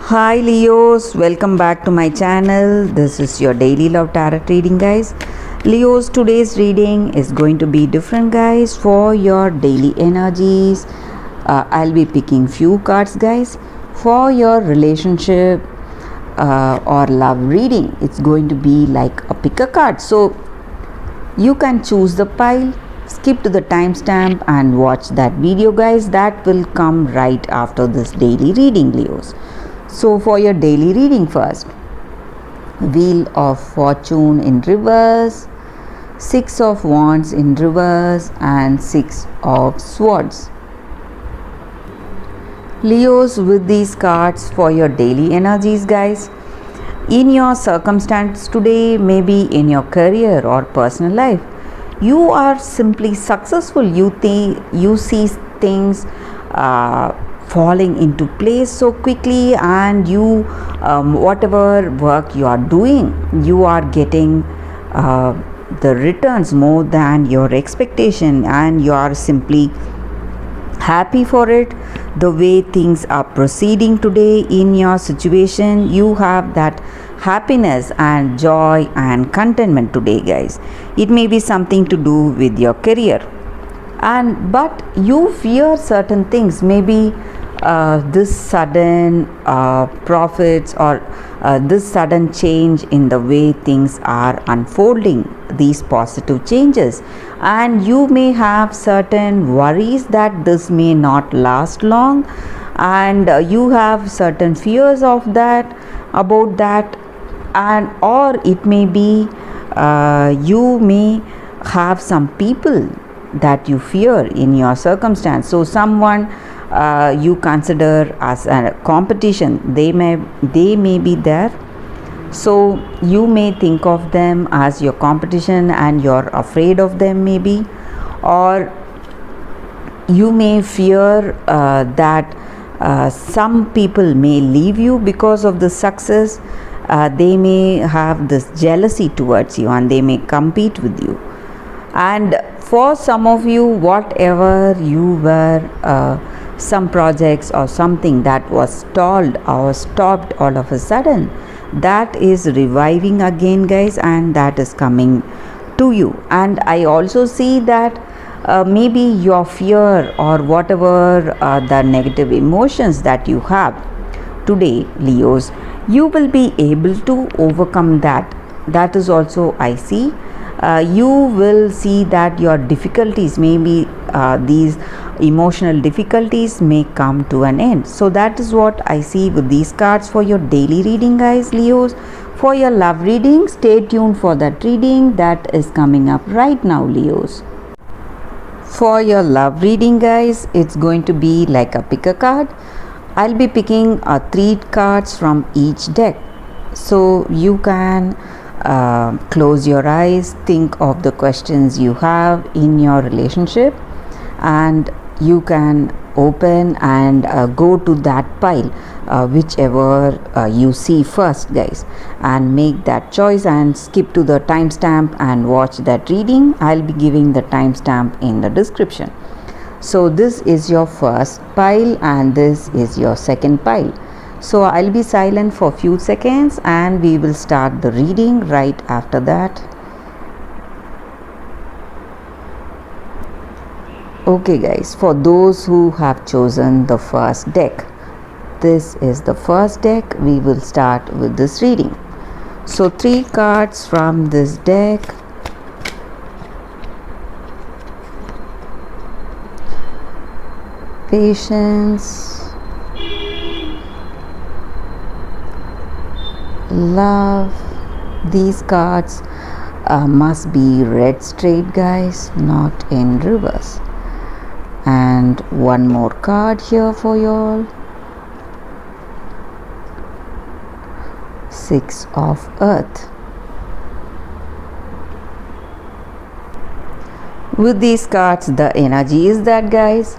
Hi Leos, welcome back to my channel. This is your daily love tarot reading, guys. Leos, today's reading is going to be different, guys, for your daily energies. I'll be picking few cards, guys, for your relationship or love reading. It's going to be like a pick a card. So you can choose the pile, skip to the timestamp and watch that video, guys. That will come right after this daily reading, Leos. So for your daily reading first, Wheel of Fortune in reverse, Six of Wands in reverse and Six of Swords. Leos, with these cards for your daily energies, guys, in your circumstance today, maybe in your career or personal life, you are simply successful. You see things falling into place so quickly, and you whatever work you are doing, you are getting the returns more than your expectation, and you are simply happy for it. The way things are proceeding today in your situation, you have that happiness and joy and contentment today, guys. It may be something to do with your career, and but you fear certain things, maybe this sudden profits or this sudden change in the way things are unfolding, these positive changes, and you may have certain worries that this may not last long, and you have certain fears of that, about that, and or it may be you may have some people that you fear in your circumstance. So someone you consider as a competition, they may be there, so you may think of them as your competition and you're afraid of them, maybe, or you may fear that some people may leave you because of the success. They may have this jealousy towards you and they may compete with you. And for some of you, whatever you were some projects or something that was stalled or stopped all of a sudden, that is reviving again, guys, and that is coming to you. And I also see that maybe your fear or whatever the negative emotions that you have today, Leos, you will be able to overcome that. That is also I see. You will see that your difficulties, maybe these emotional difficulties, may come to an end. So that is what I see with these cards for your daily reading, guys. Leos, for your love reading, stay tuned for that reading that is coming up right now, Leos. For your love reading, guys, it's going to be like a pick a card. I'll be picking 3 cards from each deck, so you can close your eyes, think of the questions you have in your relationship, and you can open and go to that pile, whichever you see first, guys, and make that choice and skip to the timestamp and watch that reading. I'll be giving the timestamp in the description. So this is your first pile and this is your second pile. So I'll be silent for few seconds and we will start the reading right after that. Okay, guys, for those who have chosen the first deck, this is the first deck. We will start with this reading. So 3 cards from this deck. Patience, love. These cards must be read straight, guys, not in reverse. And one more card here for y'all. 6 of Earth. With these cards, the energy is that, guys,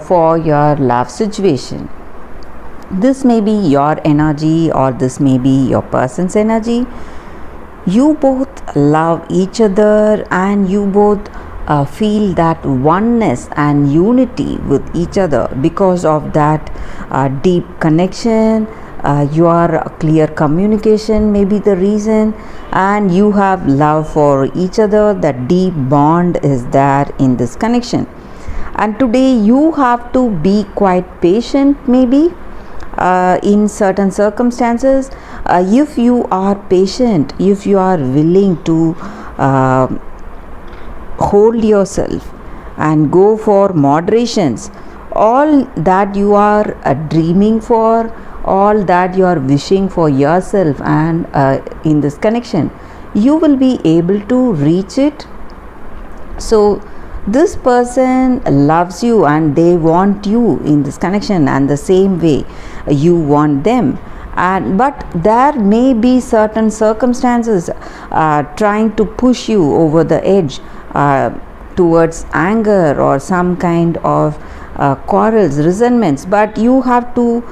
for your love situation. This may be your energy or this may be your person's energy. You both love each other and you both feel that oneness and unity with each other because of that deep connection your clear communication may be the reason, and you have love for each other. That deep bond is there in this connection. And today you have to be quite patient, maybe in certain circumstances. If you are patient, if you are willing to uh, hold yourself and go for moderations, all that you are dreaming for, all that you are wishing for yourself, and in this connection you will be able to reach it. So this person loves you and they want you in this connection, and the same way you want them. And but there may be certain circumstances trying to push you over the edge towards anger or some kind of quarrels, resentments, but you have to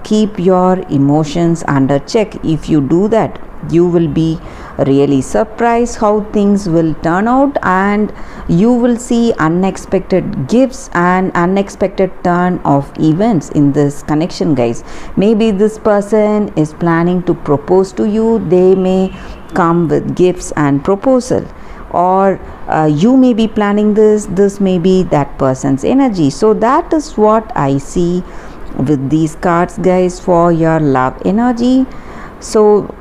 keep your emotions under check. If you do that, you will be really surprised how things will turn out, and you will see unexpected gifts and unexpected turn of events in this connection, guys. Maybe this person is planning to propose to you. They may come with gifts and proposal, or you may be planning this may be that person's energy. So that is what I see with these cards, guys, for your love energy. So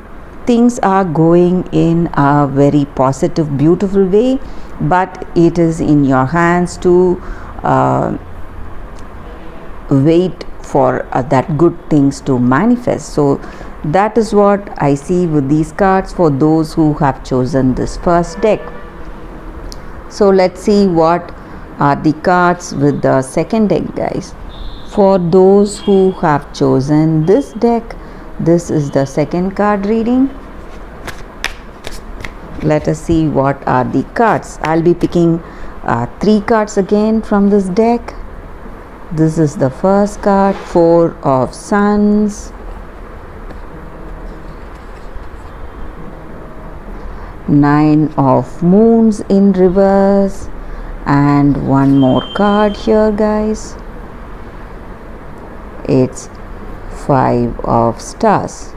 things are going in a very positive, beautiful way, but it is in your hands to wait for that good things to manifest. So that is what I see with these cards for those who have chosen this first deck. So let's see what are the cards with the second deck, guys. For those who have chosen this deck, this is the second card reading. Let us see what are the cards. I'll be picking 3 cards again from this deck. This is the first card, 4 of Suns, 9 of Moons in reverse, and one more card here, guys. It's 5 of Stars.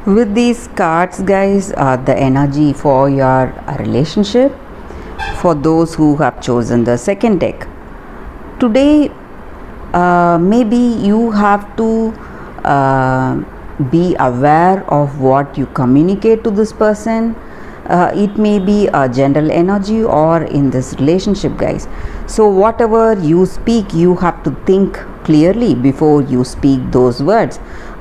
With these cards, guys, the energy for your relationship, for those who have chosen the second deck. Today, maybe you have to be aware of what you communicate to this person. It may be a general energy or in this relationship, guys. So whatever you speak, you have to think clearly before you speak those words,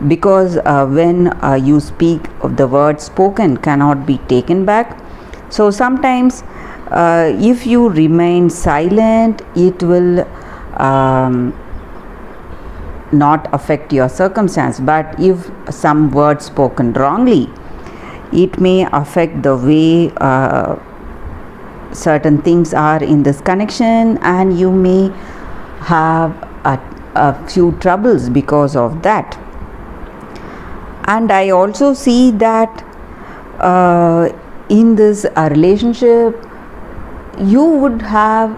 because when you speak, the words spoken cannot be taken back. So sometimes if you remain silent, it will not affect your circumstance, but if some words spoken wrongly, it may affect the way certain things are in this connection, and you may have a few troubles because of that. And I also see that in this relationship, you would have,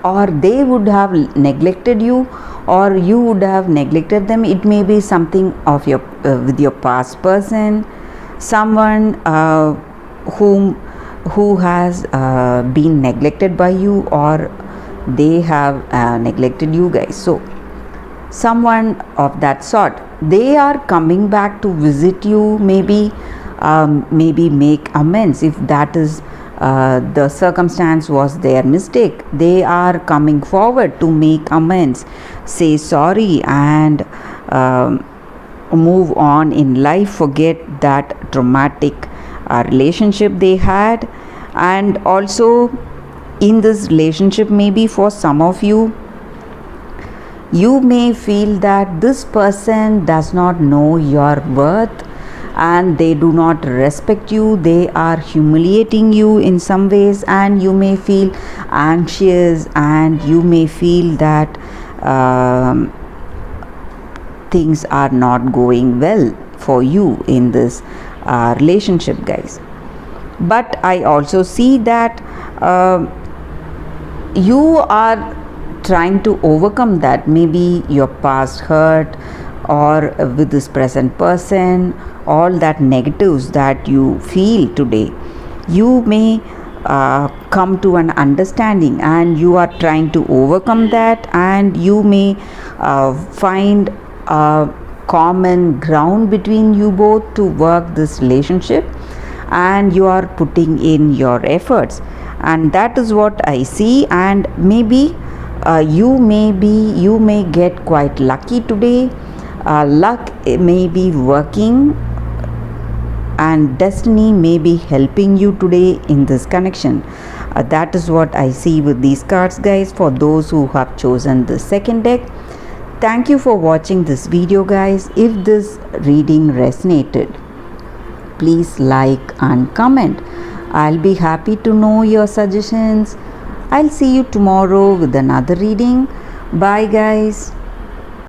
or they would have neglected you, or you would have neglected them. It may be something of your with your past person, someone who has been neglected by you, or they have neglected you, guys. So someone of that sort, they are coming back to visit you, maybe maybe make amends if that is the circumstance was their mistake. They are coming forward to make amends, say sorry, and move on in life, forget that traumatic relationship they had. And also in this relationship, maybe for some of you, you may feel that this person does not know your worth and they do not respect you. They are humiliating you in some ways, and you may feel anxious, and you may feel that things are not going well for you in this relationship, guys. But I also see that you are trying to overcome that, maybe your past hurt or with this present person, all that negatives that you feel today. You may come to an understanding and you are trying to overcome that, and you may find a common ground between you both to work this relationship, and you are putting in your efforts, and that is what I see. And maybe you may get quite lucky today. Luck may be working, and destiny may be helping you today in this connection. That is what I see with these cards, guys, for those who have chosen the second deck. Thank you for watching this video, guys. If this reading resonated, please like and comment. I'll be happy to know your suggestions. I'll see you tomorrow with another reading. Bye, guys.